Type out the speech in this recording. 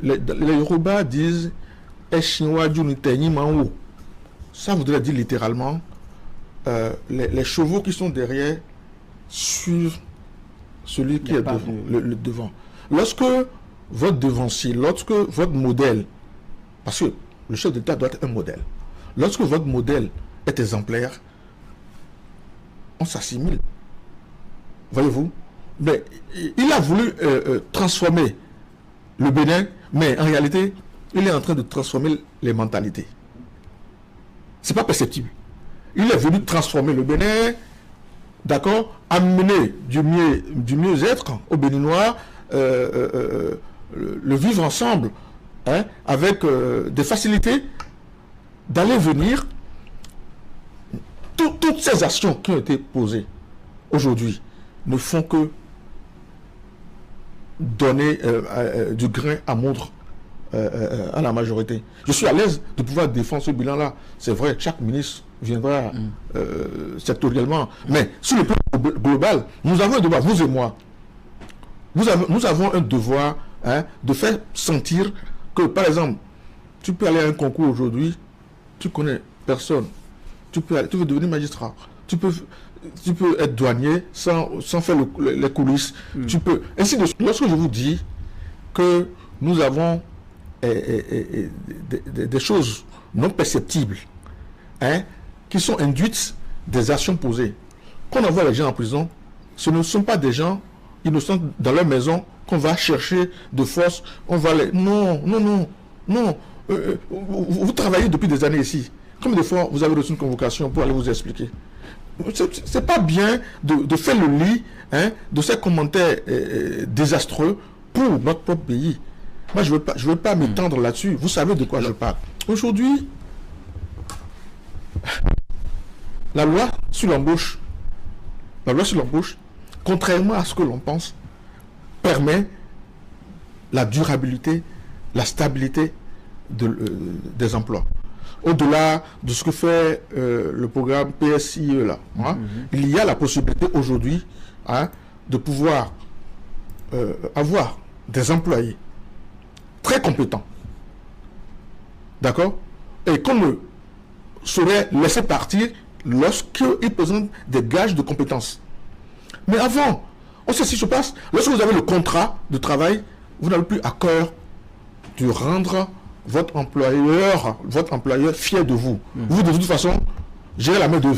les Yoruba disent ça voudrait dire littéralement les chevaux qui sont derrière suivent celui qui est devant, le devant. Lorsque votre devancier, lorsque votre modèle, parce que le chef d'État doit être un modèle, lorsque votre modèle est exemplaire, on s'assimile. Voyez-vous? Mais il a voulu transformer le Bénin, mais en réalité, il est en train de transformer les mentalités. C'est pas perceptible. Il est venu transformer le Bénin, d'accord, amener du mieux-être aux Béninois, le vivre ensemble, hein, avec des facilités d'aller venir. Toutes ces actions qui ont été posées aujourd'hui ne font que donner du grain à moudre à la majorité. Je suis à l'aise de pouvoir défendre ce bilan-là. C'est vrai, chaque ministre viendra sectoriellement. Mais sur le plan global, nous avons un devoir, vous et moi, nous avons un devoir, hein, de faire sentir que, par exemple, tu peux aller à un concours aujourd'hui, tu connais personne, tu veux devenir magistrat, tu peux être douanier sans faire les coulisses, tu peux. Ainsi de suite. Lorsque je vous dis que nous avons des choses non perceptibles, hein, qui sont induites des actions posées. Quand on envoie les gens en prison, ce ne sont pas des gens innocents dans leur maison qu'on va chercher de force, on va les... Non. Vous travaillez depuis des années ici. Combien de fois vous avez reçu une convocation pour aller vous expliquer? C'est pas bien de faire le lit, hein, de ces commentaires désastreux pour notre propre pays. Moi, je veux pas m'étendre là-dessus. Vous savez de quoi je parle. Aujourd'hui, la loi sur l'embauche, contrairement à ce que l'on pense, permet la durabilité, la stabilité des emplois. Au-delà de ce que fait le programme PSIE là, hein, il y a la possibilité aujourd'hui, hein, de pouvoir avoir des employés très compétents, d'accord, et qu'on ne saurait laisser partir lorsqu'ils présentent des gages de compétences. Mais avant, on sait ce qui se passe. Lorsque vous avez le contrat de travail, vous n'avez plus à cœur de rendre votre employeur fier de vous. Vous, de toute façon, gérez la main d'œuvre.